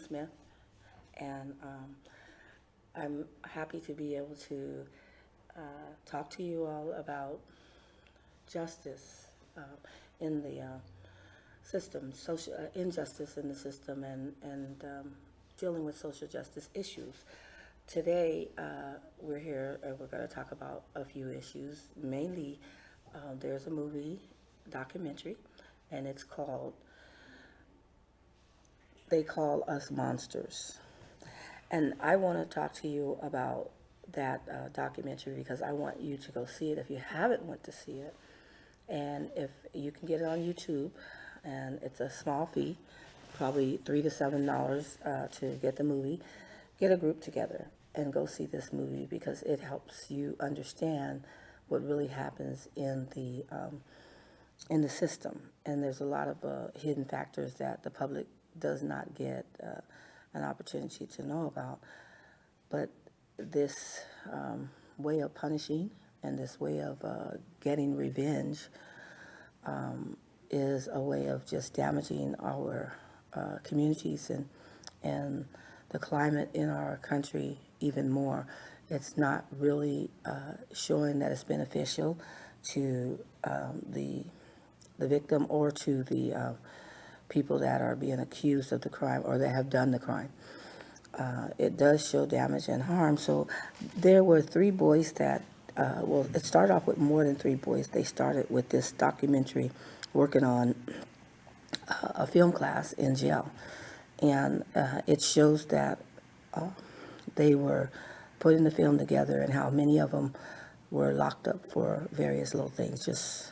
Smith, and I'm happy to be able to talk to you all about justice in the system, social injustice in the system, and dealing with social justice issues. Today, we're here and we're going to talk about a few issues. Mainly, there's a movie documentary, and it's called They Call Us Monsters. And I want to talk to you about that documentary because I want you to go see it if you haven't went to see it. And if you can get it on YouTube, and it's a small fee, probably $3 to $7 to get the movie. Get a group together and go see this movie because it helps you understand what really happens in the system. And there's a lot of hidden factors that the public does not get an opportunity to know about. But this way of punishing and this way of getting revenge is a way of just damaging our communities and the climate in our country even more. It's not really showing that it's beneficial to the victim or to the people that are being accused of the crime or that have done the crime. It does show damage and harm. So there were three boys that, it started off with more than three boys. They started with this documentary working on a film class in jail. And it shows that they were putting the film together and how many of them were locked up for various little things, just,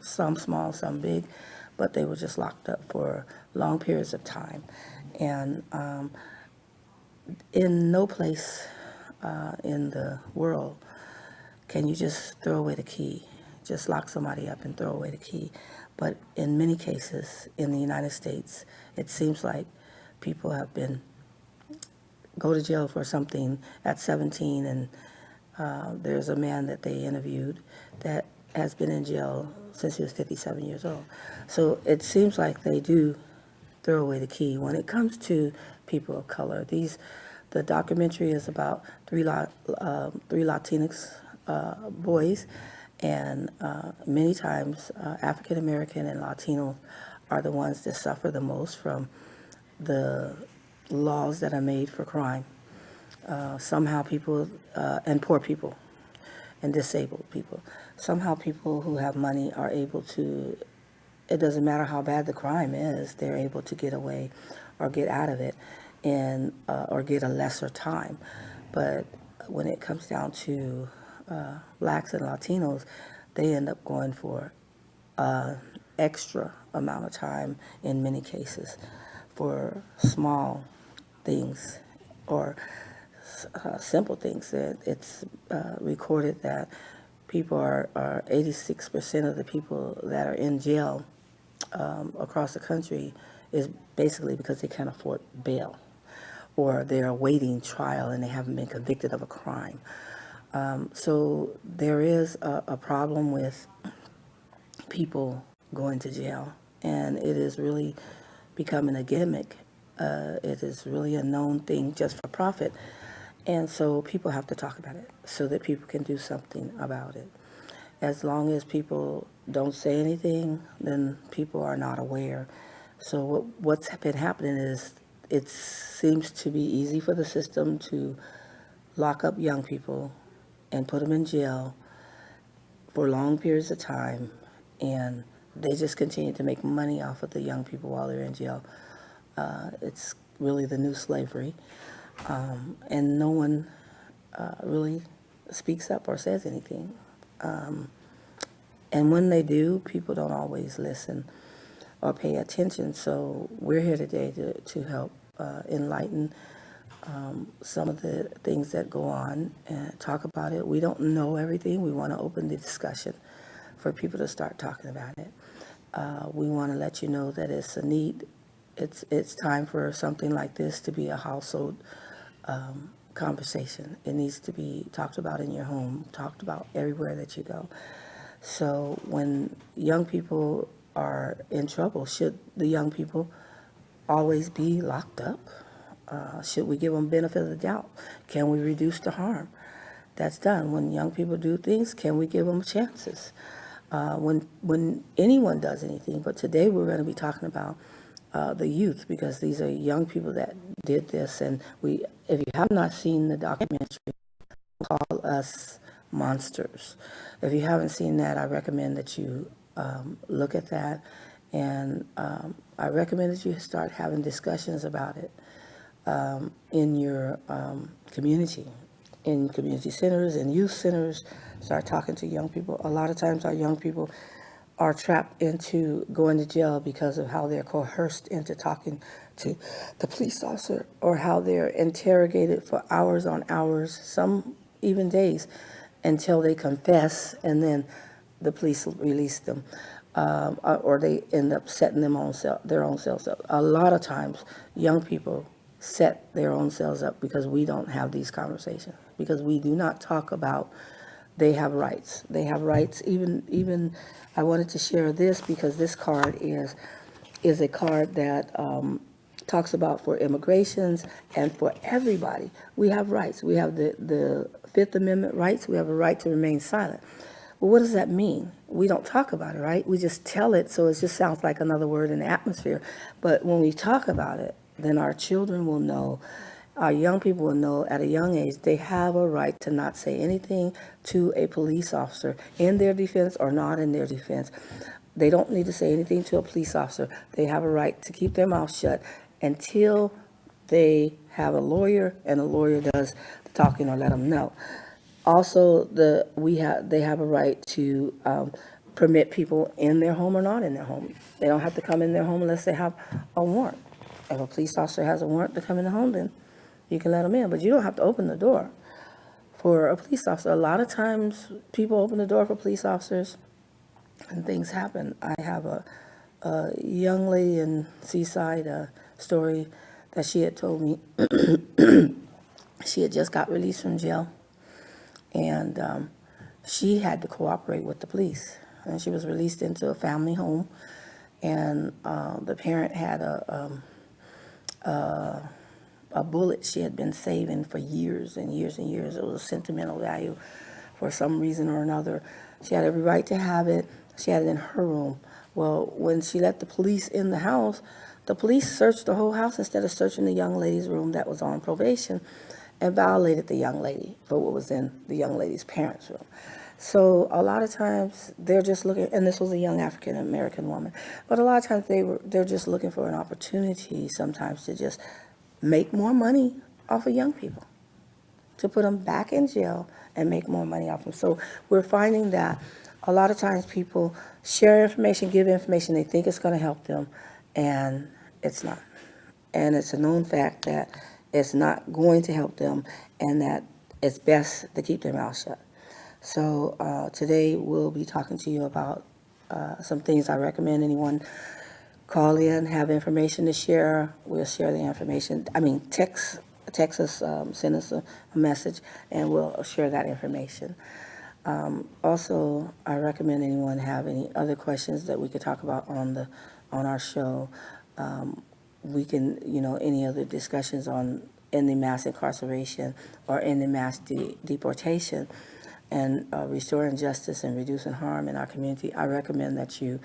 some small, some big, but they were just locked up for long periods of time. And in no place in the world can you just throw away the key, just lock somebody up and throw away the key. But in many cases in the United States, it seems like people have go to jail for something at 17, and there's a man that they interviewed that has been in jail since he was 57 years old. So it seems like they do throw away the key when it comes to people of color. The documentary is about three Latinx boys, and many times African American and Latino are the ones that suffer the most from the laws that are made for crime. Somehow people, and poor people and disabled people, somehow people who have money are able to, it doesn't matter how bad the crime is, they're able to get away or get out of it and or get a lesser time. But when it comes down to blacks and Latinos, they end up going for extra amount of time in many cases for small things or simple things. It's recorded that people are 86% of the people that are in jail across the country is basically because they can't afford bail or they're awaiting trial and they haven't been convicted of a crime. So there is a problem with people going to jail, and it is really becoming a gimmick. It is really a known thing just for profit. And so people have to talk about it so that people can do something about it. As long as people don't say anything, then people are not aware. So what's been happening is it seems to be easy for the system to lock up young people and put them in jail for long periods of time, and they just continue to make money off of the young people while they're in jail. It's really the new slavery, and no one really speaks up or says anything. And when they do, people don't always listen or pay attention. So we're here today to help enlighten some of the things that go on and talk about it. We don't know everything. We want to open the discussion for people to start talking about it. We want to let you know that it's a need. It's time for something like this to be a household conversation. It needs to be talked about in your home, talked about everywhere that you go. So when young people are in trouble, should the young people always be locked up? Should we give them benefit of the doubt? Can we reduce the harm that's done? When young people do things, can we give them chances? When anyone does anything, but today we're going to be talking about the youth, because these are young people that did this. And if you have not seen the documentary, Call Us Monsters. If you haven't seen that, I recommend that you look at that, and I recommend that you start having discussions about it in your community, in community centers and youth centers. Start talking to young people. A lot of times our young people are trapped into going to jail because of how they're coerced into talking to the police officer, or how they're interrogated for hours on hours, some even days, until they confess, and then the police release them, or they end up setting their own cells up. A lot of times, young people set their own cells up because we don't have these conversations, because we do not talk about they have rights. They have rights. Even I wanted to share this because this card is a card that talks about for immigrations and for everybody. We have rights. We have the Fifth Amendment rights. We have a right to remain silent. Well, what does that mean? We don't talk about it, right? We just tell it, so it just sounds like another word in the atmosphere. But when we talk about it, then our children will know, our young people will know at a young age they have a right to not say anything to a police officer in their defense or not in their defense. They don't need to say anything to a police officer. They have a right to keep their mouth shut until they have a lawyer, and a lawyer does the talking or let them know. Also, they have a right to permit people in their home or not in their home. They don't have to come in their home unless they have a warrant. If a police officer has a warrant to come in the home, then you can let them in, but you don't have to open the door for a police officer. A lot of times people open the door for police officers and things happen. I have a young lady in Seaside, a story that she had told me. She had just got released from jail, and she had to cooperate with the police. And she was released into a family home, and the parent had a bullet she had been saving for years and years and years. It was a sentimental value for some reason or another. She had every right to have it. She had it in her room. Well, when she let the police in the house, the police searched the whole house instead of searching the young lady's room that was on probation, and violated the young lady for what was in the young lady's parents' room. So a lot of times they're just looking, and this was a young African American woman, but a lot of times they're just looking for an opportunity sometimes to just make more money off of young people, to put them back in jail and make more money off them. So we're finding that a lot of times people share information, give information, they think it's going to help them, and it's not. And it's a known fact that it's not going to help them, and that it's best to keep their mouth shut. So today we'll be talking to you about some things. I recommend anyone call in, have information to share. We'll share the information. Text us, send us a message, and we'll share that information. Also, I recommend anyone have any other questions that we could talk about on our show. We can, any other discussions on ending mass incarceration or ending mass deportation, and restoring justice and reducing harm in our community. I recommend that you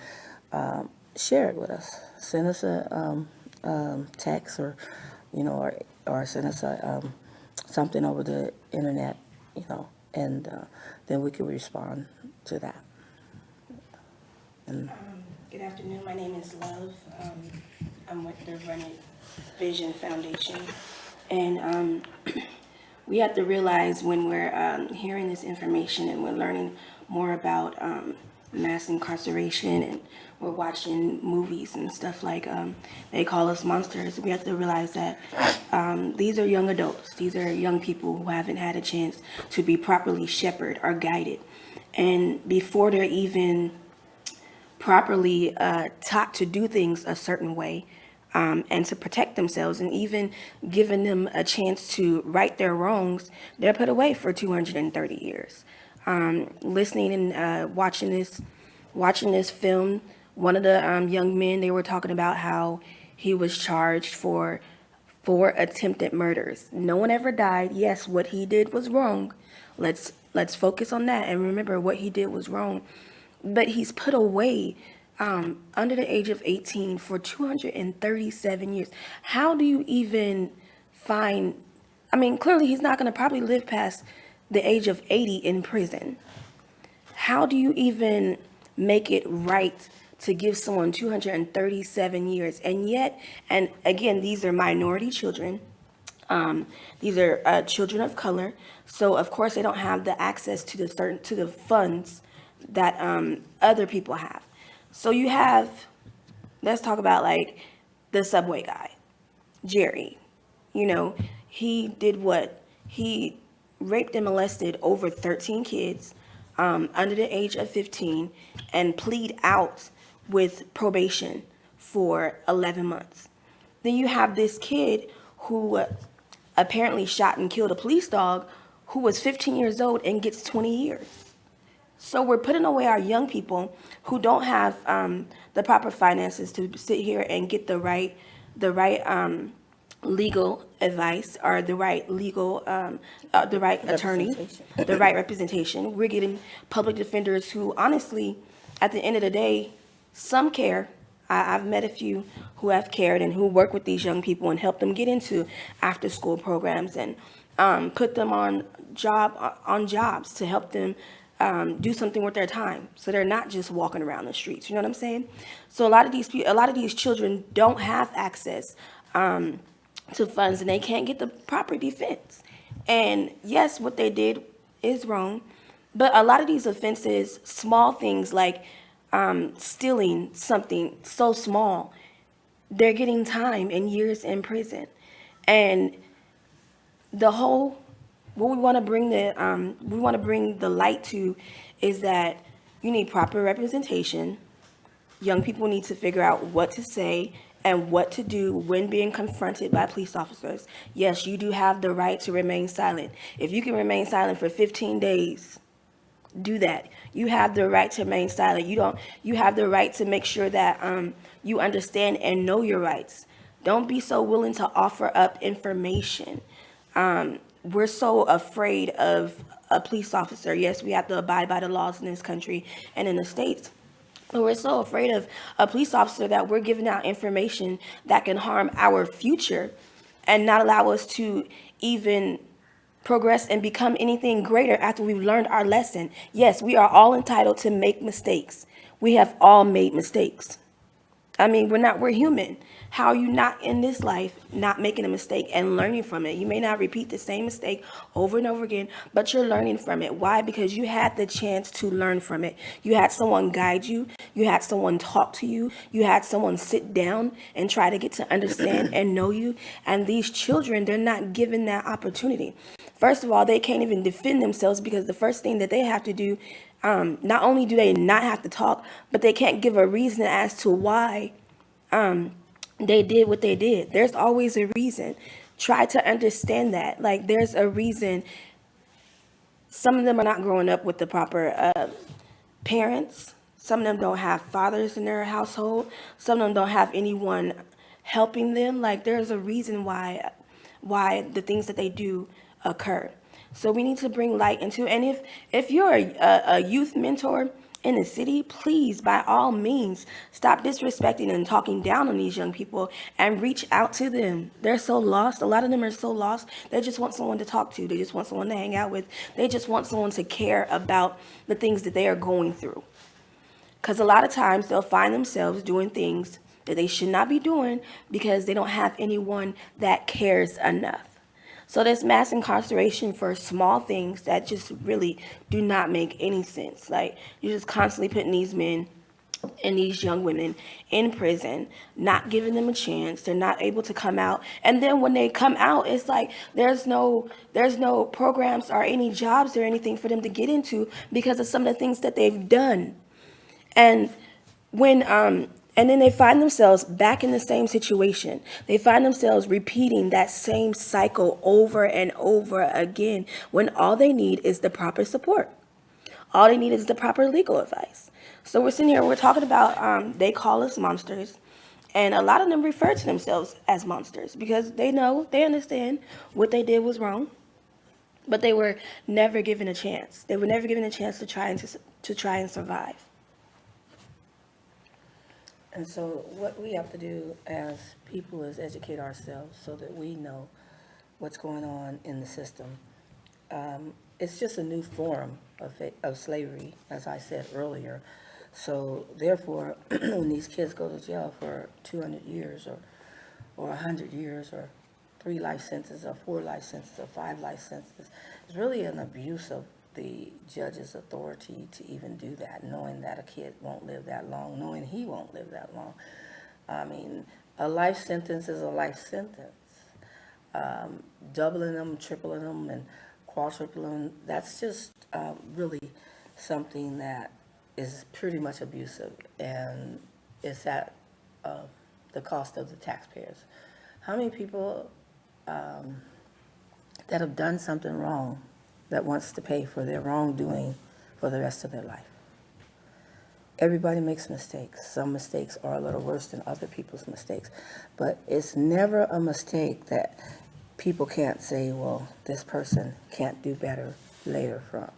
share it with us. Send us a text, or send us something over the internet, and then we can respond to that. And good afternoon. My name is Love. I'm with the Run It Vision Foundation, and we have to realize when we're hearing this information and we're learning more about mass incarceration, and we're watching movies and stuff like They Call Us Monsters, we have to realize that these are young adults. These are young people who haven't had a chance to be properly shepherded or guided. And before they're even properly taught to do things a certain way, and to protect themselves, and even giving them a chance to right their wrongs, they're put away for 230 years. Listening and watching this film, one of the young men, they were talking about how He was charged for 4 attempted murders. No one ever died. Yes, what he did was wrong. Let's focus on that and remember what he did was wrong. But he's put away under the age of 18 for 237 years. How do you even find? I mean, clearly he's not going to probably live past the age of 80 in prison. How do you even make it right to give someone 237 years? And yet, and again, these are minority children. These are children of color, so of course they don't have the access to the funds that other people have. So you have, let's talk about like the subway guy, Jerry. You know, he did what? He raped and molested over 13 kids under the age of 15 and plead out with probation for 11 months. Then you have this kid who apparently shot and killed a police dog who was 15 years old and gets 20 years. So we're putting away our young people who don't have the proper finances to sit here and get the right legal advice or the right legal the right attorney, the right representation. We're getting public defenders who honestly, at the end of the day, some care. I've met a few who have cared and who work with these young people and help them get into after school programs and put them on jobs to help them do something with their time, so they're not just walking around the streets. You know what I'm saying? So a lot of these children don't have access to funds, and they can't get the proper defense. And yes, what they did is wrong, but a lot of these offenses, small things like stealing something so small, they're getting time and years in prison. And what we want to bring the light to is that you need proper representation. Young people need to figure out what to say and what to do when being confronted by police officers. Yes, you do have the right to remain silent. If you can remain silent for 15 days, do that. You have the right to remain silent. You have the right to make sure that you understand and know your rights. Don't be so willing to offer up information. We're so afraid of a police officer. Yes, we have to abide by the laws in this country and in the states. But we're so afraid of a police officer that we're giving out information that can harm our future and not allow us to even progress and become anything greater after we've learned our lesson. Yes, we are all entitled to make mistakes. We have all made mistakes. I mean, we're human. How are you not in this life not making a mistake and learning from it? You may not repeat the same mistake over and over again, but you're learning from it. Why? Because you had the chance to learn from it. You had someone guide you. You had someone talk to you. You had someone sit down and try to get to understand and know you. And these children, they're not given that opportunity. First of all, they can't even defend themselves because the first thing that they have to do, not only do they not have to talk, but they can't give a reason as to why they did what they did. There's always a reason. Try to understand that. Like, there's a reason. Some of them are not growing up with the proper parents. Some of them don't have fathers in their household. Some of them don't have anyone helping them. Like, there's a reason why the things that they do occur. So we need to bring light into. And if you're a youth mentor in the city, please, by all means, stop disrespecting and talking down on these young people and reach out to them. They're so lost. A lot of them are so lost. They just want someone to talk to. They just want someone to hang out with. They just want someone to care about the things that they are going through. Because a lot of times they'll find themselves doing things that they should not be doing because they don't have anyone that cares enough. So there's mass incarceration for small things that just really do not make any sense. Like, you're just constantly putting these men and these young women in prison, not giving them a chance. They're not able to come out. And then when they come out, it's like there's no programs or any jobs or anything for them to get into because of some of the things that they've done. And and then they find themselves back in the same situation. They find themselves repeating that same cycle over and over again when all they need is the proper support. All they need is the proper legal advice. So we're sitting here, we're talking about, they call us monsters. And a lot of them refer to themselves as monsters because they know, they understand what they did was wrong, but they were never given a chance. They were never given a chance to try and survive. And so what we have to do as people is educate ourselves so that we know what's going on in the system. It's just a new form of slavery, as I said earlier. So therefore, when these kids go to jail for 200 years or 100 years or 3 life sentences or 4 life sentences or 5 life sentences, it's really an abuse of the judge's authority to even do that, knowing that a kid won't live that long, knowing he won't live that long. I mean, a life sentence is a life sentence. Doubling them, tripling them, and quadrupling them, that's just really something that is pretty much abusive, and it's at the cost of the taxpayers. How many people that have done something wrong that wants to pay for their wrongdoing for the rest of their life? Everybody makes mistakes. Some mistakes are a little worse than other people's mistakes, but it's never a mistake that people can't say, well, this person can't do better later from.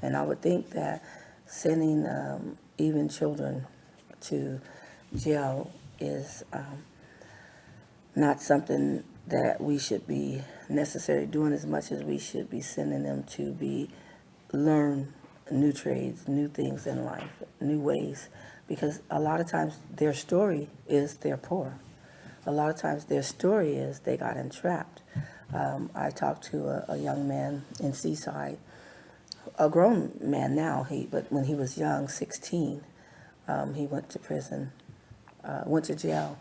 And I would think that sending even children to jail is not something that we should be necessarily doing as much as we should be sending them to learn new trades, new things in life, new ways, because a lot of times their story is they're poor. A lot of times their story is they got entrapped. I talked to a young man in Seaside, a grown man now, but when he was young, 16, he went to prison, went to jail,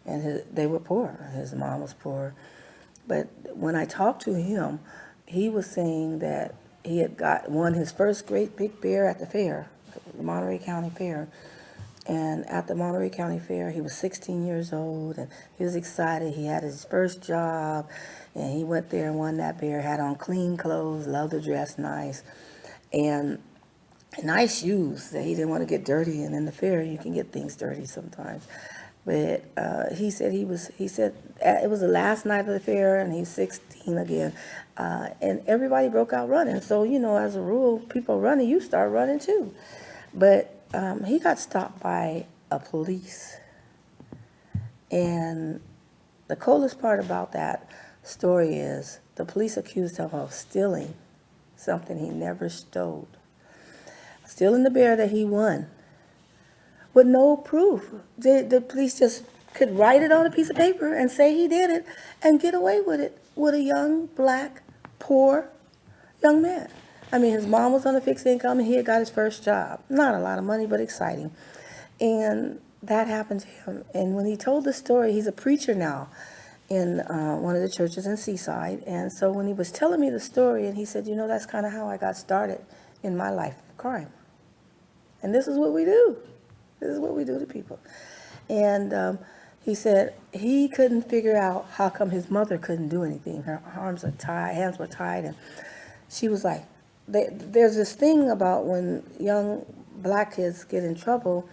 and they were poor. His mom was poor. But when I talked to him, he was saying that he had won his first great big bear at the fair, the Monterey County Fair. And at the Monterey County Fair, he was 16 years old, and he was excited. He had his first job, and he went there and won that bear, had on clean clothes, loved to dress nice, and nice shoes that he didn't want to get dirty. And in the fair, you can get things dirty sometimes. But he said it was the last night of the fair, and he's 16 again, and everybody broke out running. So, as a rule, people running, you start running too. But he got stopped by a police. And the coolest part about that story is the police accused him of stealing something he never stole. Stealing the bear that he won with no proof. The police just could write it on a piece of paper and say he did it and get away with it with a young, black, poor young man. I mean, his mom was on a fixed income, and he had got his first job. Not a lot of money, but exciting. And that happened to him. And when he told the story, he's a preacher now in one of the churches in Seaside. And so when he was telling me the story, and he said, that's kind of how I got started in my life of crime. And this is what we do. This is what we do to people. And he said he couldn't figure out how come his mother couldn't do anything. Her hands were tied, and she was like, there's this thing about when young black kids get in trouble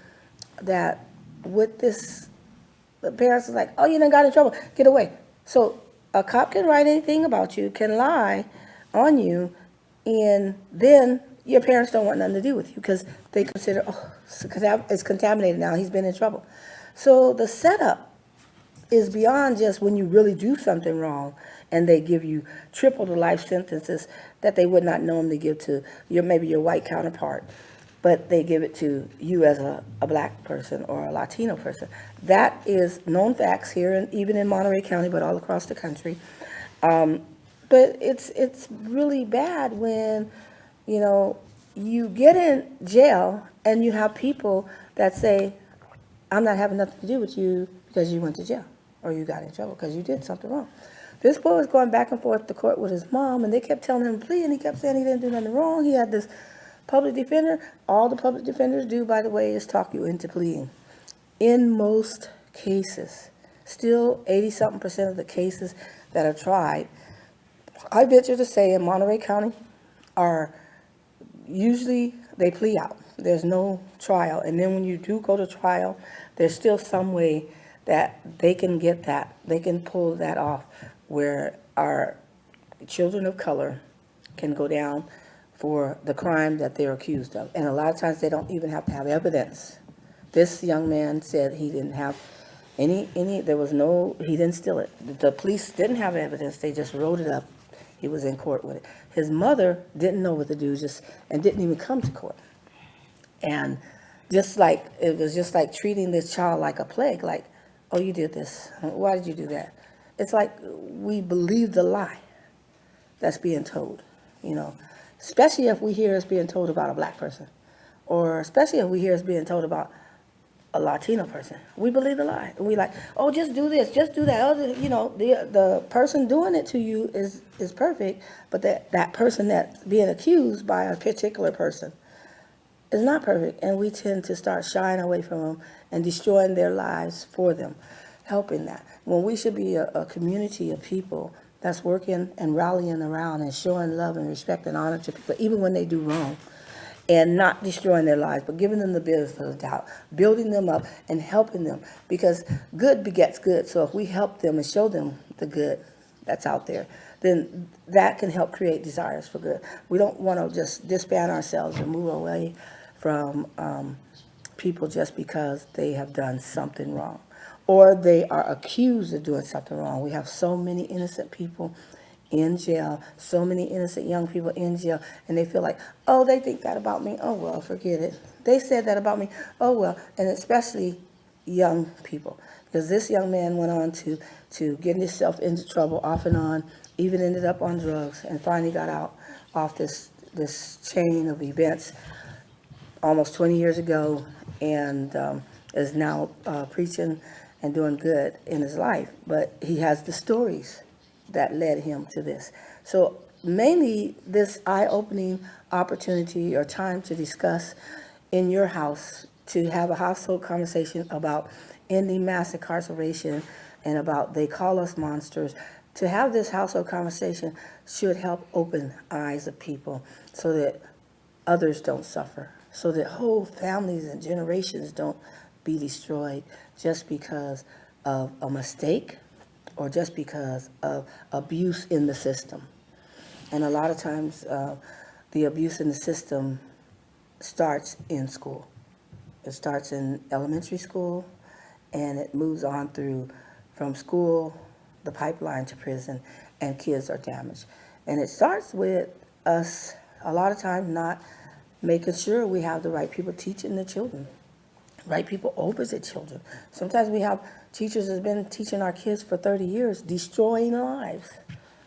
that with this, the parents are like, oh, you done got in trouble, get away. So a cop can write anything about you, can lie on you, and then your parents don't want nothing to do with you because they consider, it's contaminated now, he's been in trouble. So the setup is beyond just when you really do something wrong and they give you triple the life sentences that they would not normally give to maybe your white counterpart, but they give it to you as a black person or a Latino person. That is known facts here, and even in Monterey County, but all across the country. But it's really bad when, you get in jail and you have people that say, I'm not having nothing to do with you because you went to jail or you got in trouble because you did something wrong. This boy was going back and forth to court with his mom, and they kept telling him to plea, and he kept saying he didn't do nothing wrong. He had this public defender. All the public defenders do, by the way, is talk you into pleading. In most cases, still 80-something% of the cases that are tried, I venture to say in Monterey County, are usually they plea out. There's no trial. And then when you do go to trial, there's still some way that they can get that, they can pull that off, where our children of color can go down for the crime that they're accused of. And a lot of times they don't even have to have evidence. This young man said he didn't have there was no, he didn't steal it. The police didn't have evidence, they just wrote it up. He was in court with it. His mother didn't know what to do, and didn't even come to court. And it was just like treating this child like a plague, like, oh, you did this. Why did you do that? It's like we believe the lie that's being told, especially if we hear it's being told about a black person, or especially if we hear it's being told about a Latino person. We believe the lie. And we like, oh, just do this, just do that. The person doing it to you is perfect, but that person that's being accused by a particular person is not perfect. And we tend to start shying away from them and destroying their lives for them, helping that. When we should be a community of people that's working and rallying around and showing love and respect and honor to people, even when they do wrong, and not destroying their lives, but giving them the benefit of the doubt, building them up and helping them, because good begets good. So if we help them and show them the good that's out there, then that can help create desires for good. We don't want to just disband ourselves and move away from people just because they have done something wrong, or they are accused of doing something wrong. We have so many innocent people in jail, so many innocent young people in jail, and they feel like, oh, they think that about me. Oh, well, forget it. They said that about me. Oh, well, and especially young people, because this young man went on to get himself into trouble off and on, even ended up on drugs, and finally got out off this chain of events almost 20 years ago, and is now preaching and doing good in his life. But he has the stories that led him to this. So mainly this eye-opening opportunity or time to discuss in your house, to have a household conversation about ending mass incarceration and about they call us monsters. To have this household conversation should help open eyes of people so that others don't suffer, so that whole families and generations don't be destroyed just because of a mistake or just because of abuse in the system. And a lot of times the abuse in the system starts in school. It starts in elementary school, and it moves on from school, the pipeline to prison, and kids are damaged. And it starts with us a lot of times not making sure we have the right people teaching the children, right people over the children. Sometimes we have teachers that's been teaching our kids for 30 years, destroying lives.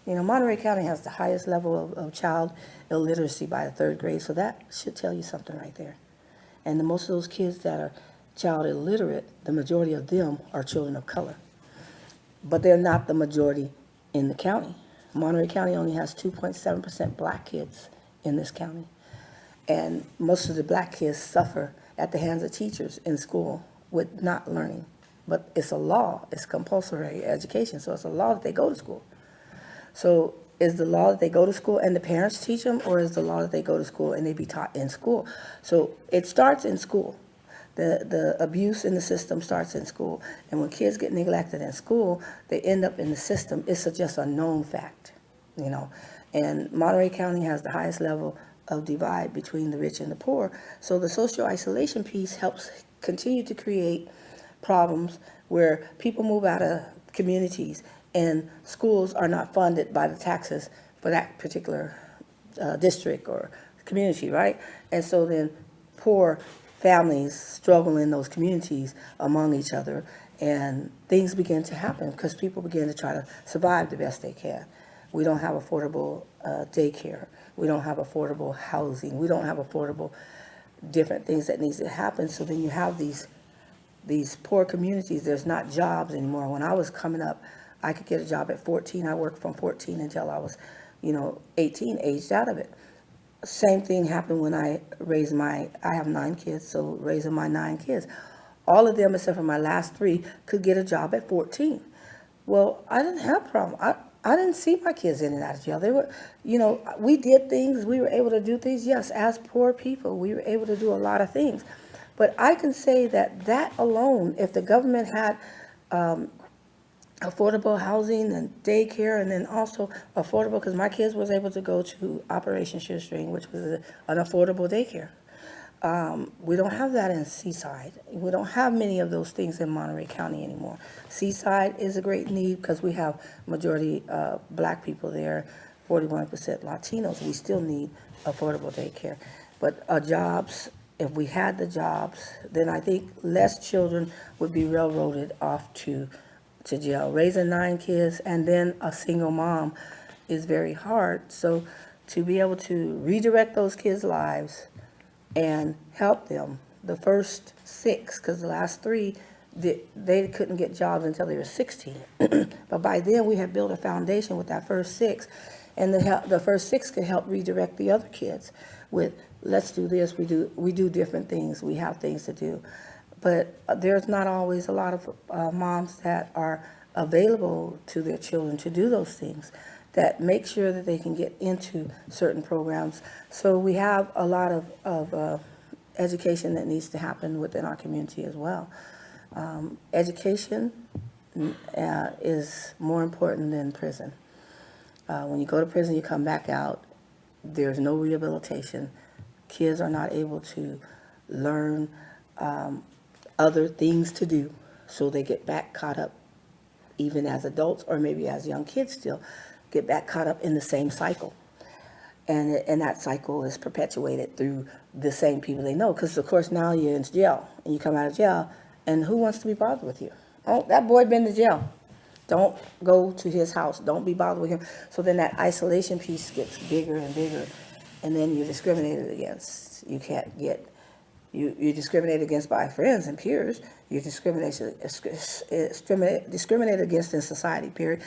Monterey County has the highest level of child illiteracy by the 3rd grade, so that should tell you something right there. And most of those kids that are child illiterate, the majority of them are children of color. But they're not the majority in the county. Monterey County only has 2.7% black kids in this county. And most of the black kids suffer at the hands of teachers in school with not learning. But it's a law, it's compulsory education, so it's a law that they go to school. So is the law that they go to school and the parents teach them, or is the law that they go to school and they be taught in school? So it starts in school. The abuse in the system starts in school. And when kids get neglected in school, they end up in the system. It's just a known fact, And Monterey County has the highest level of divide between the rich and the poor. So the social isolation piece helps continue to create problems where people move out of communities and schools are not funded by the taxes for that particular district or community, right? And so then poor families struggle in those communities among each other, and things begin to happen because people begin to try to survive the best they can. We don't have affordable daycare. We don't have affordable housing. We don't have affordable different things that needs to happen. So then you have these poor communities. There's not jobs anymore. When I was coming up, I could get a job at 14. I worked from 14 until I was, 18, aged out of it. Same thing happened when I have 9 kids, so raising my 9 kids. All of them, except for my last 3, could get a job at 14. Well, I didn't have a problem. I didn't see my kids in and out of jail. They were, we did things. We were able to do things. Yes, as poor people, we were able to do a lot of things. But I can say that alone, if the government had affordable housing and daycare, and then also affordable, because my kids was able to go to Operation Shoestring, which was an affordable daycare. We don't have that in Seaside. We don't have many of those things in Monterey County anymore. Seaside is a great need because we have majority black people there, 41% Latinos. We still need affordable daycare. But jobs, if we had the jobs, then I think less children would be railroaded off to jail. Raising 9 kids and then a single mom is very hard. So to be able to redirect those kids' lives and help them, the first 6, because the last 3, they couldn't get jobs until they were 16. But by then, we had built a foundation with that first 6, and the first 6 could help redirect the other kids with, let's do this, we do different things, we have things to do. But there's not always a lot of moms that are available to their children to do those things, that make sure that they can get into certain programs. So we have a lot of education that needs to happen within our community as well. Education is more important than prison. When you go to prison, you come back out, there's no rehabilitation. Kids are not able to learn other things to do, so they get back caught up, even as adults or maybe as young kids still, get back caught up in the same cycle. And that cycle is perpetuated through the same people they know. Because, of course, now you're in jail, and you come out of jail, and who wants to be bothered with you? Oh, that boy been to jail. Don't go to his house. Don't be bothered with him. So then that isolation piece gets bigger and bigger, and then you're discriminated against. You can't get, you're discriminated against by friends and peers. You're discriminated against in society, period.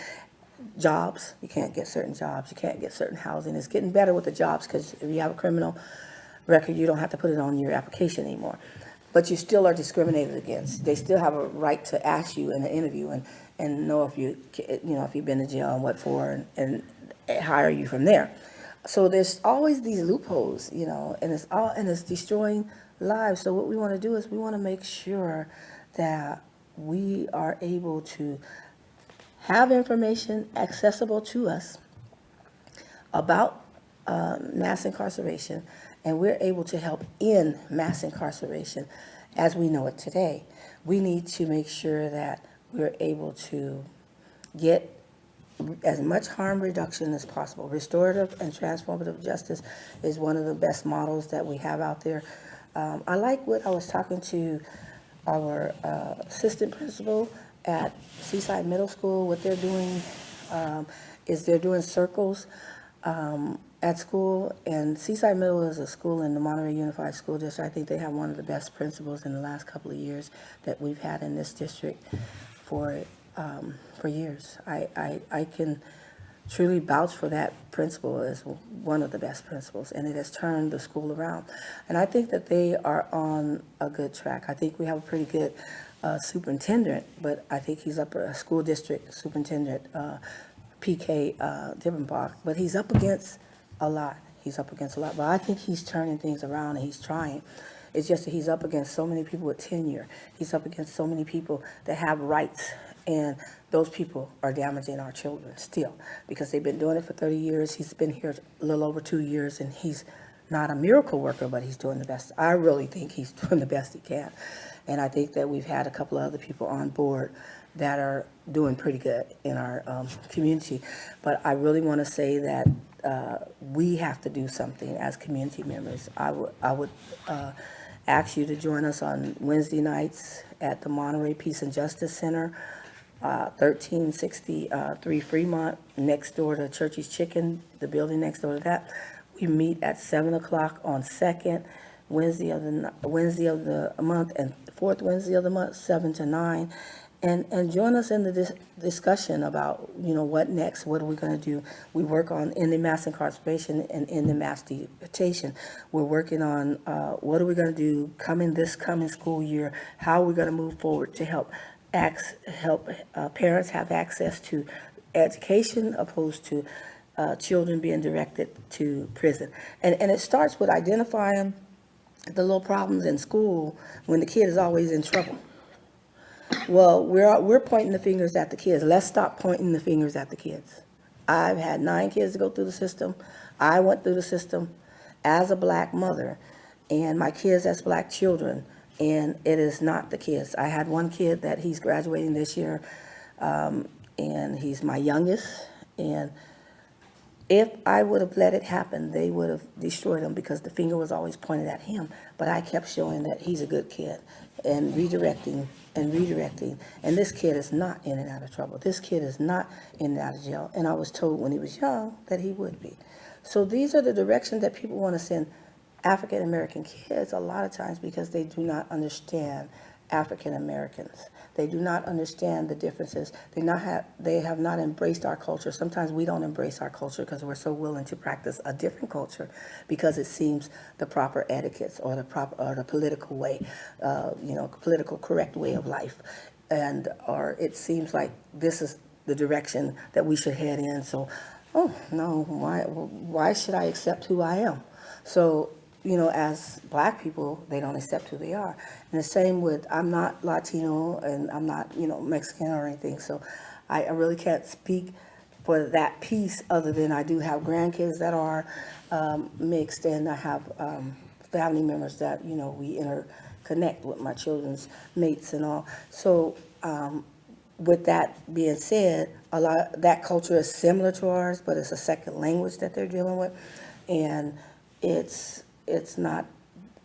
Jobs, you can't get certain jobs. You can't get certain housing. It's getting better with the jobs, because if you have a criminal record, you don't have to put it on your application anymore. But you still are discriminated against. They still have a right to ask you in an interview and know if if you've been to jail and what for, and hire you from there. So there's always these loopholes, and it's destroying lives. So what we want to do is we want to make sure that we are able to have information accessible to us about mass incarceration, and we're able to help end mass incarceration as we know it today. We need to make sure that we're able to get as much harm reduction as possible. Restorative and transformative justice is one of the best models that we have out there. I like what I was talking to our assistant principal at Seaside Middle School. What they're doing is they're doing circles at school, and Seaside Middle is a school in the Monterey Unified School District. I think they have one of the best principals in the last couple of years that we've had in this district for years. I can truly vouch for that principal as one of the best principals, and it has turned the school around. And I think that they are on a good track. I think we have a pretty good superintendent, but I think he's up a school district superintendent, PK Dibbenbach, but he's up against a lot. But I think he's turning things around, and he's trying. It's just that he's up against so many people with tenure. He's up against so many people that have rights, and those people are damaging our children still, because they've been doing it for 30 years. He's been here a little over 2 years, and he's not a miracle worker, but he's doing the best. I really think he's doing the best he can. And I think that we've had a couple of other people on board that are doing pretty good in our community. But I really want to say that we have to do something as community members. I would ask you to join us on Wednesday nights at the Monterey Peace and Justice Center, 1363 Fremont, next door to Churchy's Chicken, the building next door to that. We meet at 7 o'clock on second Wednesday of the month and fourth Wednesday of the month, 7 to 9. And join us in the discussion about, what next, what are we going to do. We work on ending mass incarceration and ending mass deportation. We're working on what are we going to do this coming school year, how are we going to move forward to help parents have access to education opposed to children being directed to prison. And it starts with identifying the little problems in school when the kid is always in trouble. Well, we're pointing the fingers at the kids. Let's stop pointing the fingers at the kids. I've had 9 kids to go through the system. I went through the system as a black mother, and my kids as black children, and it is not the kids. I had one kid that he's graduating this year, and he's my youngest, and if I would have let it happen, they would have destroyed him because the finger was always pointed at him. But I kept showing that he's a good kid and redirecting and redirecting. And this kid is not in and out of trouble. This kid is not in and out of jail. And I was told when he was young that he would be. So these are the directions that people want to send African American kids a lot of times because they do not understand African Americans. They do not understand the differences. They have not embraced our culture. Sometimes we don't embrace our culture because we're so willing to practice a different culture because it seems the proper etiquettes or the political way, political correct way of life, or it seems like this is the direction that we should head in. So, oh no, why should I accept who I am? So, as black people, they don't accept who they are. And the same with, I'm not Latino and I'm not, Mexican or anything. So I really can't speak for that piece other than I do have grandkids that are mixed, and I have family members that, we interconnect with my children's mates and all. So with that being said, a lot that culture is similar to ours, but it's a second language that they're dealing with. And it's not,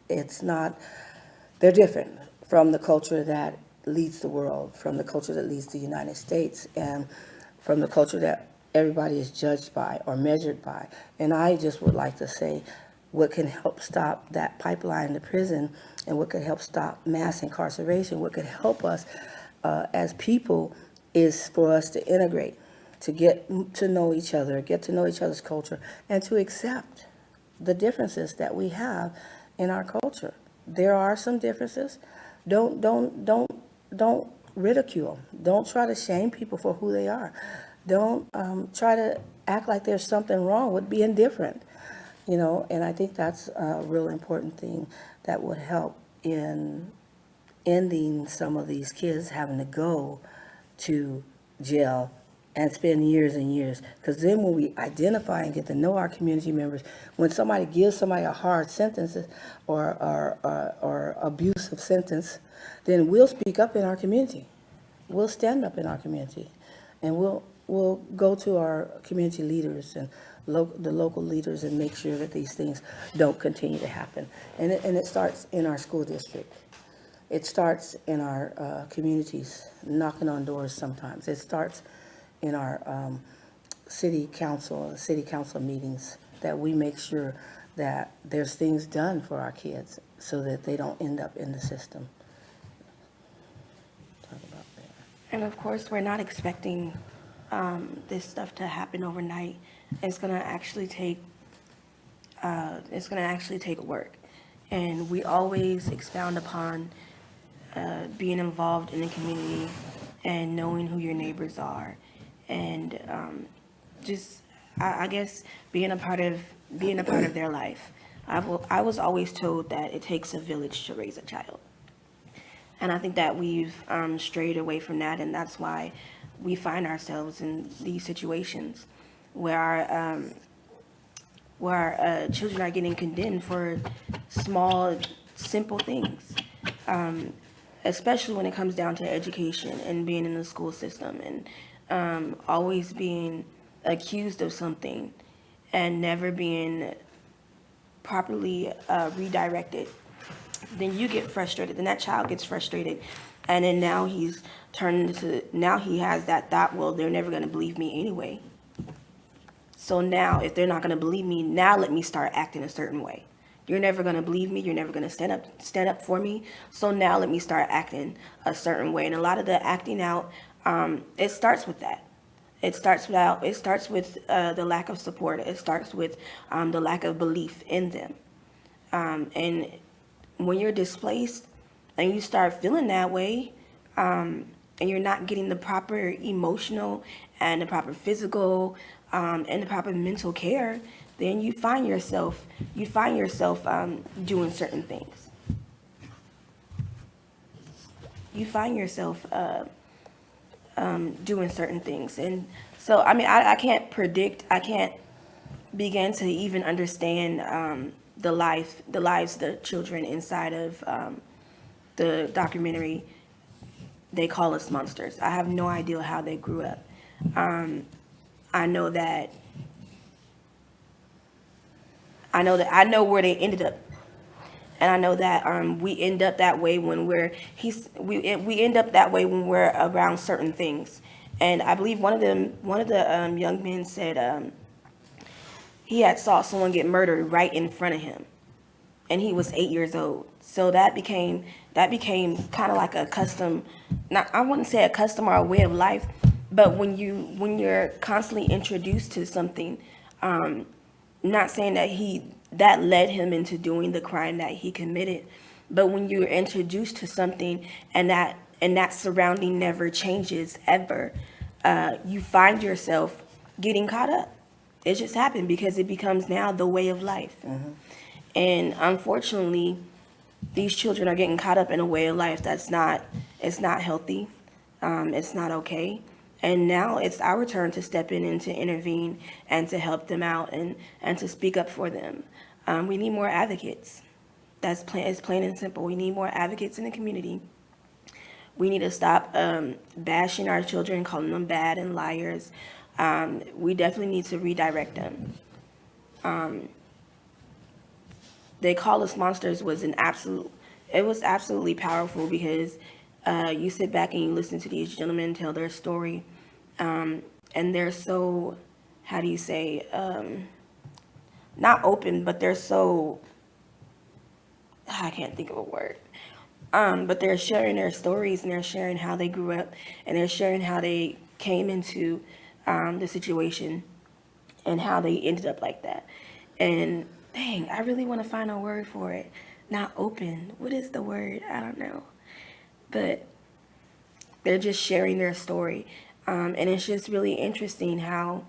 they're different from the culture that leads the world, from the culture that leads the United States, and from the culture that everybody is judged by or measured by. And I just would like to say what can help stop that pipeline to prison and what could help stop mass incarceration, what could help us as people is for us to integrate, to get to know each other, get to know each other's culture, and to accept the differences that we have in our culture. There are some differences. Don't ridicule. Don't try to shame people for who they are. Don't try to act like there's something wrong with being different. And I think that's a real important thing that would help in ending some of these kids having to go to jail and spend years and years. Because then when we identify and get to know our community members, when somebody gives somebody a hard sentence or abusive sentence, then we'll speak up in our community. We'll stand up in our community, and we'll go to our community leaders and the local leaders and make sure that these things don't continue to happen. And it starts in our school district. It starts in our communities, knocking on doors sometimes. It starts in our city council meetings, that we make sure that there's things done for our kids so that they don't end up in the system. Talk about that. And of course, we're not expecting this stuff to happen overnight. It's gonna actually take work, and we always expound upon being involved in the community and knowing who your neighbors are, and I guess being a part of their life. I was always told that it takes a village to raise a child, and I think that we've strayed away from that, and that's why we find ourselves in these situations where our children are getting condemned for small, simple things. Especially when it comes down to education and being in the school system, and always being accused of something and never being properly redirected. Then you get frustrated, then that child gets frustrated, and then now he has that thought, well, they're never going to believe me anyway. So now, if they're not going to believe me, now let me start acting a certain way. You're never going to believe me. You're never going to stand up for me. So now let me start acting a certain way. And a lot of the acting out, it starts with that. It starts with the lack of support. It starts with the lack of belief in them. And when you're displaced and you start feeling that way, and you're not getting the proper emotional and the proper physical and the proper mental care, then you find yourself doing certain things. you find yourself doing certain things. And so, I mean, I can't predict, I can't begin to even understand the lives of the children inside of the documentary They Call Us Monsters. I have no idea how they grew up. I know that I know where they ended up, and I know that we end up that way when we end up that way when we're around certain things. And I believe one of the young men said he had saw someone get murdered right in front of him, and he was 8 years old. So that became kind of like a custom. Not, I wouldn't say a custom or a way of life, but when you're constantly introduced to something, not saying that that led him into doing the crime that he committed, but when you're introduced to something and that surrounding never changes ever, you find yourself getting caught up. It just happened because it becomes now the way of life. And unfortunately, these children are getting caught up in a way of life it's not healthy. It's not okay. And now it's our turn to step in and to intervene and to help them out and to speak up for them. We need more advocates. It's plain and simple. We need more advocates in the community. We need to stop bashing our children, calling them bad and liars. We definitely need to redirect them. They Call Us Monsters was it was absolutely powerful because you sit back and you listen to these gentlemen tell their story, and they're so, how do you say, not open, but they're so, I can't think of a word, but they're sharing their stories and they're sharing how they grew up and they're sharing how they came into the situation and how they ended up like that. And dang, I really want to find a word for it. Not open. What is the word? I don't know. But they're just sharing their story. And it's just really interesting how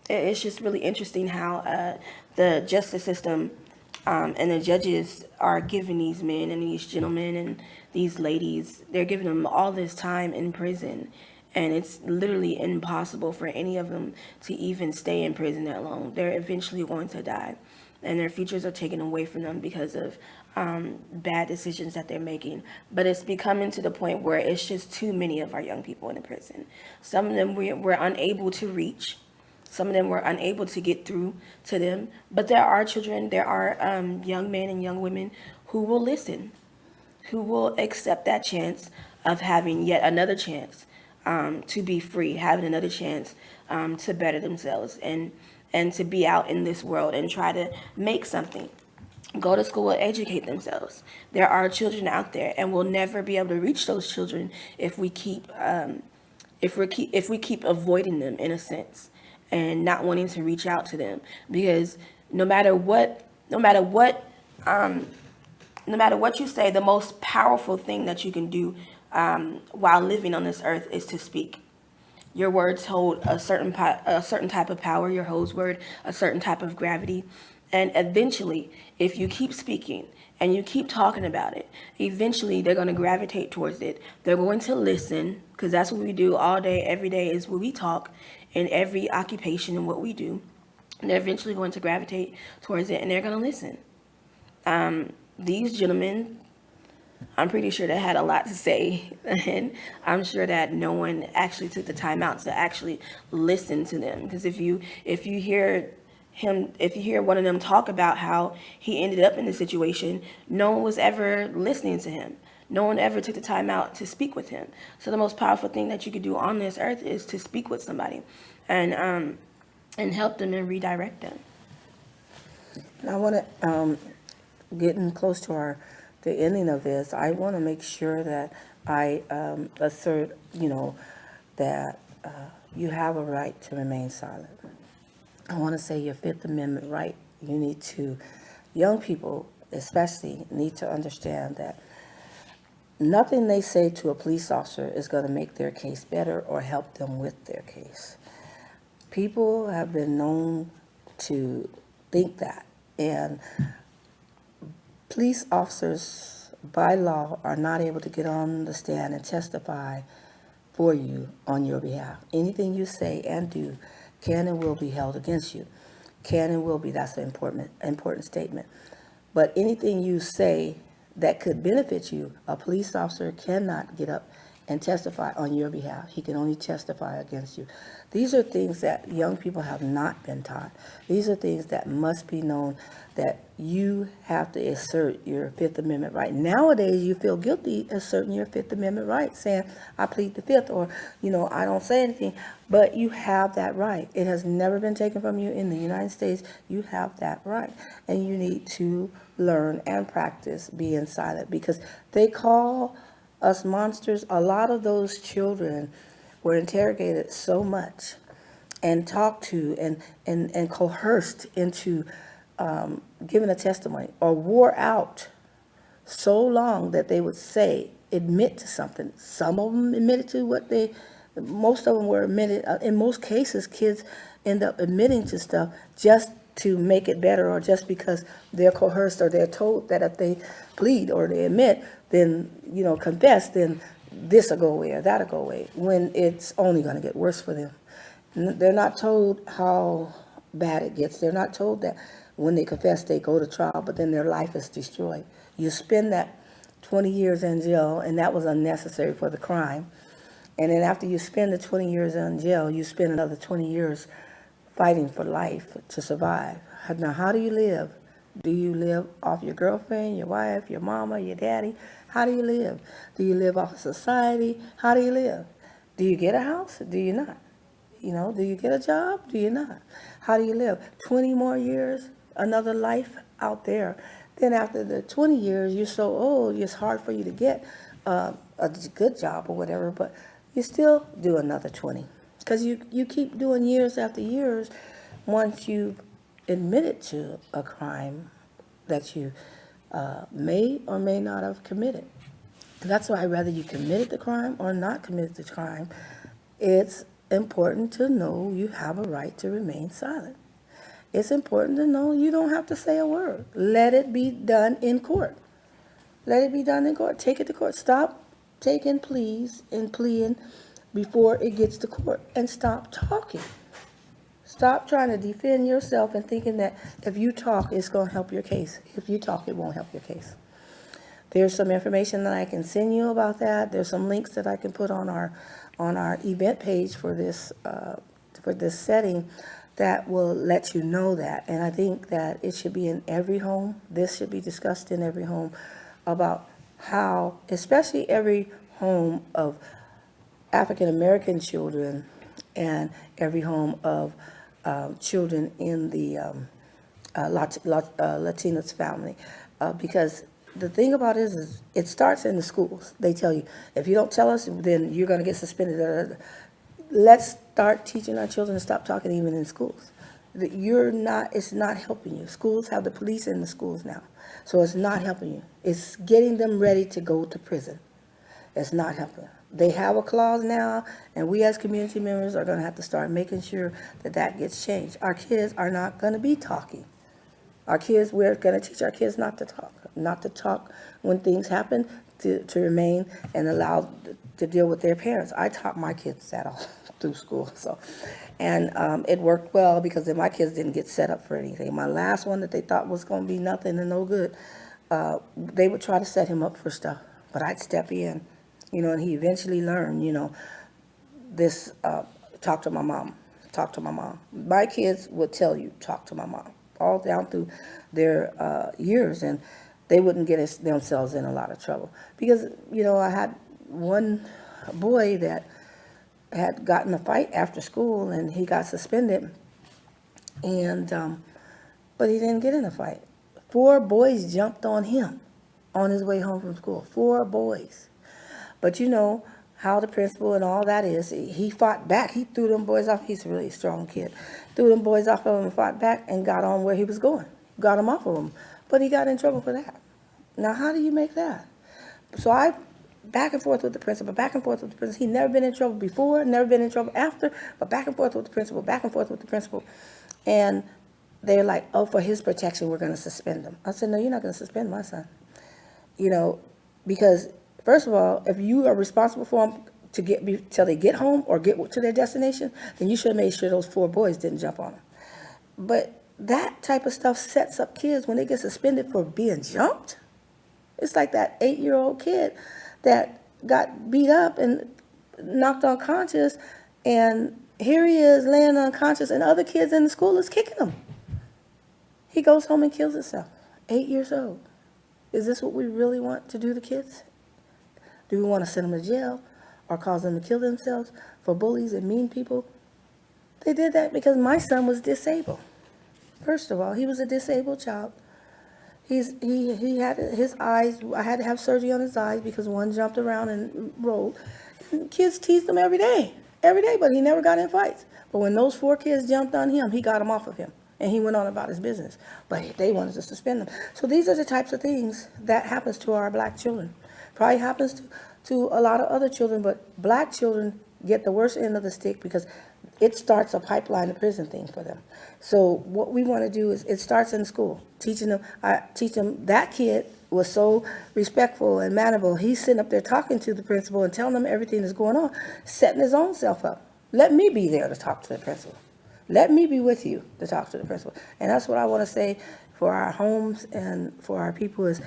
it's just really interesting how the justice system and the judges are giving these men and these gentlemen and these ladies, they're giving them all this time in prison. And it's literally impossible for any of them to even stay in prison that long. They're eventually going to die. And their futures are taken away from them because of bad decisions that they're making. But it's becoming to the point where it's just too many of our young people in the prison. Some of them we're unable to reach. Some of them were unable to get through to them. But there are children, there are young men and young women who will listen, who will accept that chance of having yet another chance to be free, having another chance to better themselves and to be out in this world and try to make something. Go to school and educate themselves. There are children out there, and we'll never be able to reach those children if we keep avoiding them in a sense and not wanting to reach out to them, because no matter what you say, the most powerful thing that you can do while living on this earth is to speak. Your words hold a certain type of power. Your word, a certain type of gravity. And eventually, if you keep speaking and you keep talking about it, eventually they're going to gravitate towards it. They're going to listen, because that's what we do all day, every day, is what we talk in every occupation and what we do. And they're eventually going to gravitate towards it, and they're going to listen. These gentlemen, I'm pretty sure they had a lot to say, and I'm sure that no one actually took the time out to actually listen to them. Because if you hear one of them talk about how he ended up in the situation, no one was ever listening to him. No one ever took the time out to speak with him. So the most powerful thing that you could do on this earth is to speak with somebody and help them and redirect them. I want to, getting close to the ending of this, I want to make sure that I assert, that you have a right to remain silent. I want to say your Fifth Amendment right. Young people especially need to understand that nothing they say to a police officer is going to make their case better or help them with their case. People have been known to think that, and Police officers, by law, are not able to get on the stand and testify for you on your behalf. Anything you say and do can and will be held against you. Can and will be, that's an important statement. But anything you say that could benefit you, a police officer cannot get up and testify on your behalf. He can only testify against you. These are things that young people have not been taught. These are things that must be known, that you have to assert your Fifth Amendment right. Nowadays, you feel guilty asserting your Fifth Amendment right, saying, I plead the Fifth, or, I don't say anything. But you have that right. It has never been taken from you in the United States. You have that right. And you need to learn and practice being silent, because they call us monsters. A lot of those children were interrogated so much and talked to and coerced into giving a testimony, or wore out so long that they would admit to something. Some of them admitted to most of them were admitted. In most cases, kids end up admitting to stuff just to make it better, or just because they're coerced, or they're told that if they plead or they admit, then, confess, then this will go away or that'll go away, when it's only going to get worse for them. They're not told how bad it gets. They're not told that when they confess, they go to trial, but then their life is destroyed. You spend that 20 years in jail, and that was unnecessary for the crime. And then after you spend the 20 years in jail, you spend another 20 years fighting for life to survive. Now, how do you live? Do you live off your girlfriend, your wife, your mama, your daddy? How do you live? Do you live off of society? How do you live? Do you get a house? Do you not? Do you get a job? Do you not? How do you live? 20 more years, another life out there. Then after the 20 years, you're so old, it's hard for you to get a good job or whatever, but you still do another 20. Because you keep doing years after years once you've admitted to a crime that you may or may not have committed. That's why whether you committed the crime or not committed the crime, it's important to know you have a right to remain silent. It's important to know you don't have to say a word. Let it be done in court. Let it be done in court. Take it to court. Stop taking pleas and pleading before it gets to court, and stop talking. Stop trying to defend yourself and thinking that if you talk, it's going to help your case. If you talk, it won't help your case. There's some information that I can send you about that. There's some links that I can put on our event page for this setting that will let you know that. And I think that it should be in every home. This should be discussed in every home, about how, especially every home of African American children and every home of children in the Latinos family, because the thing about it is it starts in the schools. They tell you, if you don't tell us, then you're going to get suspended. Let's start teaching our children to stop talking even in schools. It's not helping you. Schools have the police in the schools now, so it's not helping you. It's getting them ready to go to prison. It's not helping. They have a clause now, and we as community members are going to have to start making sure that gets changed. Our kids are not going to be talking. We're going to teach our kids not to talk when things happen, to remain and allow to deal with their parents. I taught my kids that all through school, and it worked well, because then my kids didn't get set up for anything. My last one that they thought was going to be nothing and no good, they would try to set him up for stuff, but I'd step in, and he eventually learned, this, talk to my mom. My kids would tell you, talk to my mom, all down through their years, and they wouldn't get themselves in a lot of trouble. Because, I had one boy that had gotten a fight after school, and he got suspended, and but he didn't get in a fight. 4 boys jumped on him on his way home from school. 4 boys. But how the principal and all that is, he fought back. He threw them boys off. He's a really strong kid. Threw them boys off of him and fought back and got on where he was going. Got him off of him. But he got in trouble for that. Now, how do you make that? So I back and forth with the principal, back and forth with the principal. He'd never been in trouble before, never been in trouble after, but back and forth with the principal, back and forth with the principal. And they're like, oh, for his protection, we're going to suspend him. I said, no, you're not going to suspend my son. You know, because first of all, if you are responsible for them to till they get home or get to their destination, then you should have made sure those 4 boys didn't jump on them. But that type of stuff sets up kids when they get suspended for being jumped. It's like that 8-year-old kid that got beat up and knocked unconscious, and here he is laying unconscious, and other kids in the school is kicking him. He goes home and kills himself, 8 years old. Is this what we really want to do to kids? Do we want to send them to jail or cause them to kill themselves for bullies and mean people? They did that because my son was disabled. First of all, he was a disabled child. He had his eyes, I had to have surgery on his eyes because one jumped around and rolled. And kids teased him every day, but he never got in fights. But when those 4 kids jumped on him, he got them off of him. And he went on about his business. But they wanted to suspend him. So these are the types of things that happens to our black children. Probably happens to a lot of other children, but black children get the worst end of the stick because it starts a pipeline to prison thing for them. So what we want to do is, it starts in school, teaching them, that kid was so respectful and mannerable. He's sitting up there talking to the principal and telling them everything that's going on, setting his own self up. Let me be there to talk to the principal. Let me be with you to talk to the principal. And that's what I want to say for our homes and for our people is,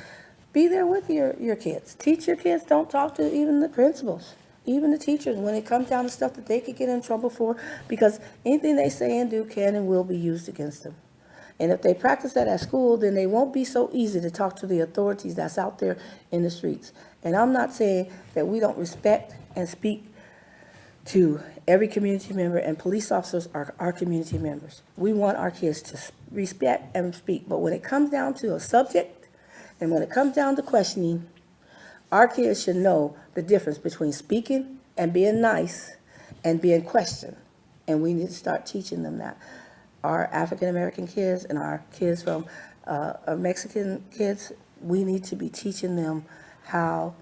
be there with your kids. Teach your kids. Don't talk to even the principals, even the teachers, when it comes down to stuff that they could get in trouble for, because anything they say and do can and will be used against them. And if they practice that at school, then they won't be so easy to talk to the authorities that's out there in the streets. And I'm not saying that we don't respect and speak to every community member, and police officers are our community members. We want our kids to respect and speak. But when it comes down to a subject, and when it comes down to questioning, our kids should know the difference between speaking and being nice and being questioned. And we need to start teaching them that. Our African-American kids and our kids from our Mexican kids, we need to be teaching them how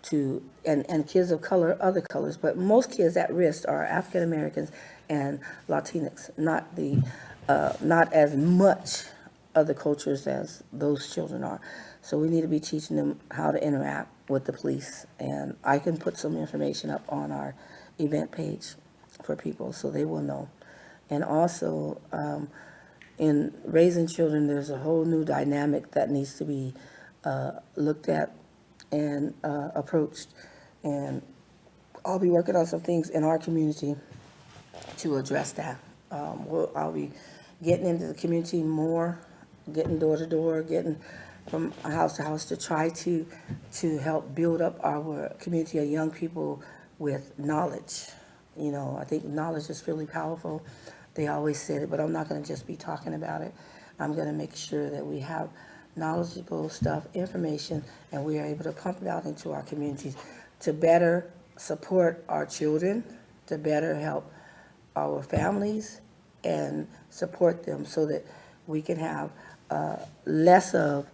to, and kids of color, other colors, but most kids at risk are African-Americans and Latinx, not as much other cultures as those children are. So we need to be teaching them how to interact with the police. And I can put some information up on our event page for people so they will know. And also, in raising children, there's a whole new dynamic that needs to be looked at and approached. And I'll be working on some things in our community to address that. I'll be getting into the community more, getting door to door, getting from house to house to try to help build up our community of young people with knowledge. You know, I think knowledge is really powerful. They always said it, but I'm not going to just be talking about it. I'm going to make sure that we have knowledgeable stuff, information, and we are able to pump it out into our communities to better support our children, to better help our families, and support them so that we can have less of,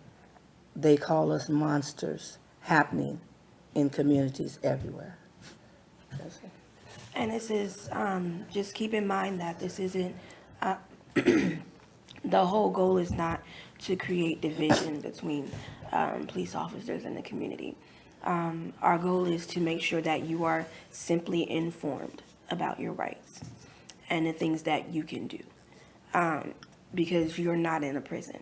they call us monsters, happening in communities everywhere. That's it. And this is, just keep in mind that this isn't, the whole goal is not to create division between police officers and the community. Our goal is to make sure that you are simply informed about your rights and the things that you can do, because you're not in a prison.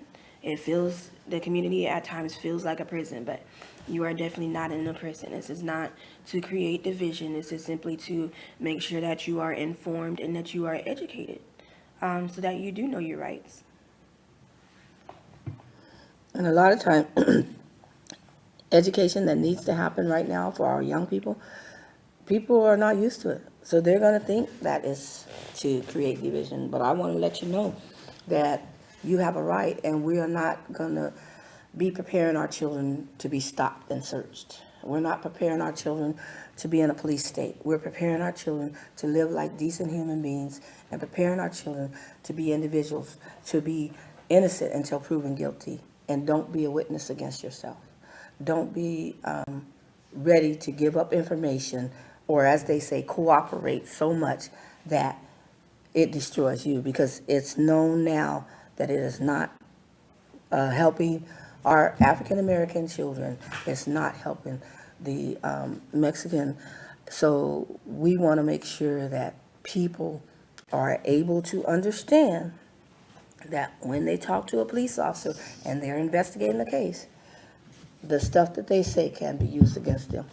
The community at times feels like a prison, but you are definitely not in a prison. This is not to create division. This is simply to make sure that you are informed and that you are educated, so that you do know your rights. And a lot of time, education that needs to happen right now for our young people are not used to it. So they're going to think that is to create division. But I want to let you know that you have a right, and we are not going to be preparing our children to be stopped and searched. We're not preparing our children to be in a police state. We're preparing our children to live like decent human beings and preparing our children to be individuals, to be innocent until proven guilty. And don't be a witness against yourself. Don't be ready to give up information, or as they say, cooperate so much that it destroys you, because it's known now that it is not helping our African American children. It's not helping the Mexican. So we want to make sure that people are able to understand that when they talk to a police officer and they're investigating the case, the stuff that they say can be used against them.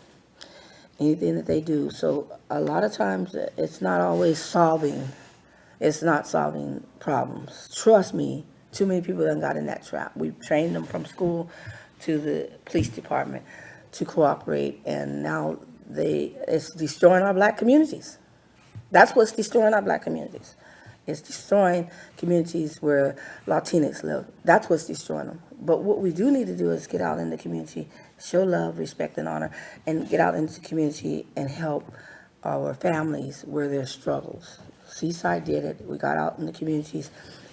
Anything that they do. So a lot of times it's not always it's not solving problems. Trust me, too many people done got in that trap. We've trained them from school to the police department to cooperate, and now it's destroying our black communities. That's what's destroying our black communities. It's destroying communities where Latinx live. That's what's destroying them. But what we do need to do is get out in the community, show love, respect, and honor, and get out into the community and help our families where there's struggles. Seaside did it. We got out in the communities,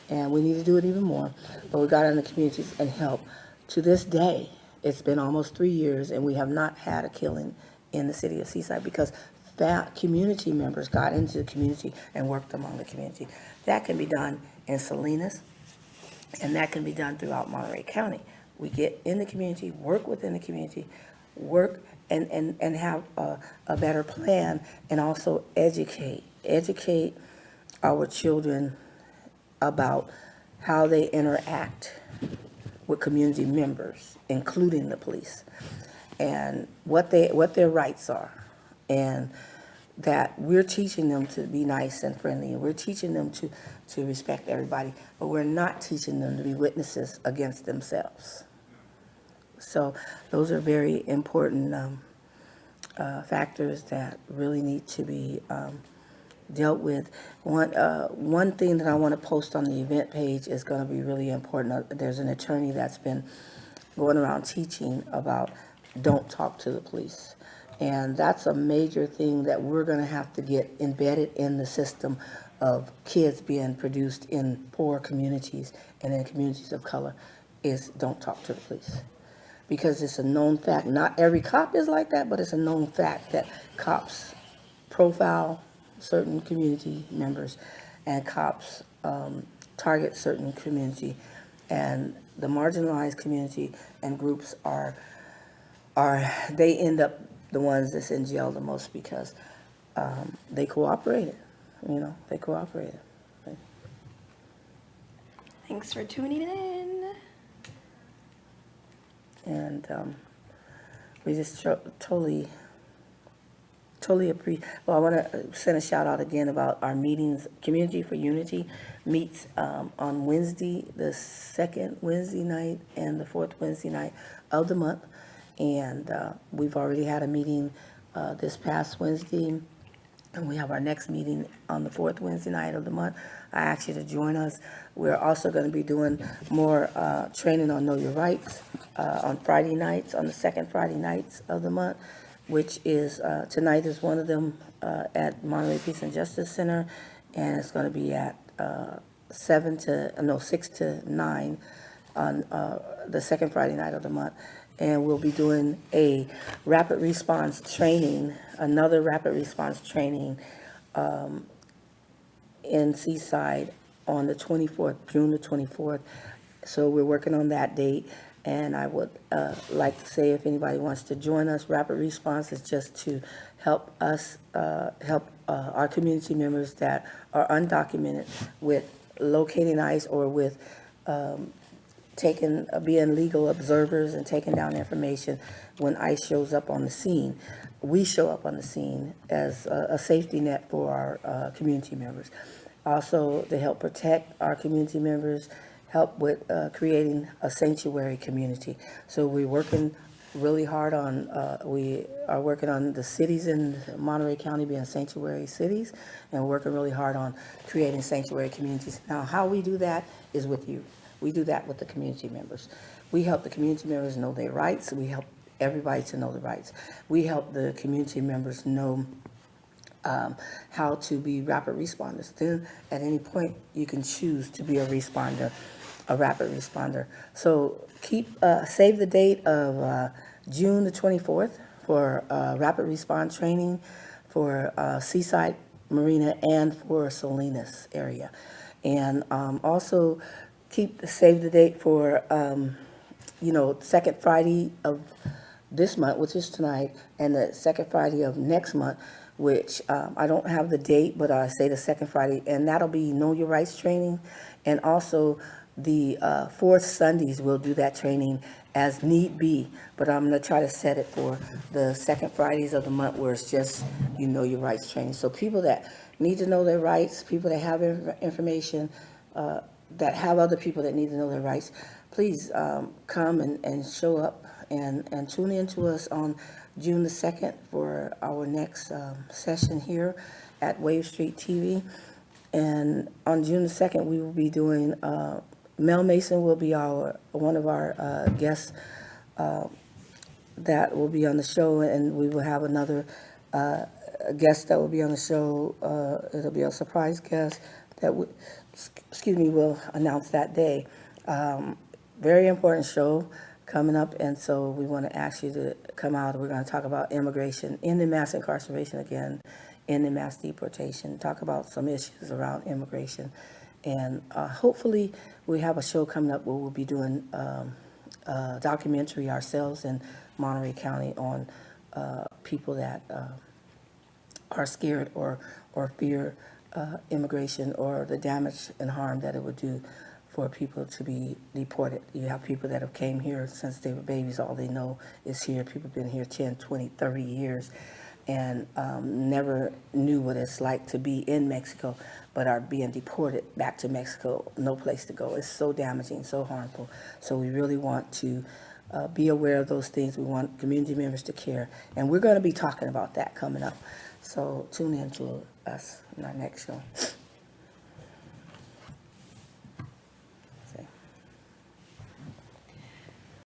and we need to do it even more. But we got out in the communities and help. To this day, it's been almost 3 years, and we have not had a killing in the city of Seaside because that community members got into the community and worked among the community. That can be done in Salinas, and that can be done throughout Monterey County. We get in the community, work within the community, work and have a better plan, and also educate our children about how they interact with community members, including the police, and what their rights are, and that we're teaching them to be nice and friendly, and we're teaching them to respect everybody, but we're not teaching them to be witnesses against themselves. So those are very important factors that really need to be dealt with. One thing that I want to post on the event page is going to be really important. There's an attorney that's been going around teaching about don't talk to the police. And that's a major thing that we're going to have to get embedded in the system of kids being produced in poor communities and in communities of color, is don't talk to the police. Because it's a known fact, not every cop is like that, but it's a known fact that cops profile certain community members, and cops target certain community, and the marginalized community and groups they end up the ones that's in jail the most because they cooperated. They cooperated. Thanks for tuning in. And we just totally appreciate. Well, I want to send a shout out again about our meetings. Community for Unity meets on Wednesday, the second Wednesday night and the fourth Wednesday night of the month. And we've already had a meeting this past Wednesday, and we have our next meeting on the fourth Wednesday night of the month. I ask you to join us. We're also going to be doing more training on Know Your Rights on Friday nights, on the second Friday nights of the month, which is tonight is one of them at Monterey Peace and Justice Center, and it's going to be at 6 to 9 on the second Friday night of the month. And we'll be doing a rapid response training, another rapid response training in Seaside on the 24th, June the 24th. So we're working on that date. And I would like to say, if anybody wants to join us, rapid response is just to help us, help our community members that are undocumented with locating ICE or with being legal observers and taking down information when ICE shows up on the scene. We show up on the scene as a safety net for our community members. Also, to help protect our community members, help with creating a sanctuary community. So we're working really hard on, we are working on the cities in Monterey County being sanctuary cities, and we're working really hard on creating sanctuary communities. Now, how we do that is with you. We do that with the community members. We help the community members know their rights. We help everybody to know the rights. We help the community members know how to be rapid responders. Then at any point you can choose to be a responder, a rapid responder. So save the date of June the 24th for rapid response training for Seaside Marina and for Salinas area. And also save the date for, second Friday of this month, which is tonight, and the second Friday of next month, which I don't have the date, but I say the second Friday, and that'll be Know Your Rights training. And also the fourth Sundays, we'll do that training as need be. But I'm going to try to set it for the second Fridays of the month where it's just Know Your Rights training. So people that need to know their rights, people that have information, that have other people that need to know their rights, please come and show up and tune in to us on June the 2nd for our next session here at Wave Street TV. And on June the 2nd, we will be doing, Mel Mason will be one of our guests that will be on the show, and we will have another guest that will be on the show. It'll be a surprise guest that we'll announce that day. Very important show coming up, and so we want to ask you to come out. We're going to talk about immigration, ending mass incarceration again, ending mass deportation, talk about some issues around immigration. And hopefully we have a show coming up where we'll be doing a documentary ourselves in Monterey County on people that are scared or fear immigration or the damage and harm that it would do for people to be deported. You have people that have came here since they were babies. All they know is here. People have been here 10, 20, 30 years and never knew what it's like to be in Mexico, but are being deported back to Mexico, no place to go. It's so damaging, so harmful. So we really want to be aware of those things. We want community members to care. And we're going to be talking about that coming up. So tune in to us in our next show.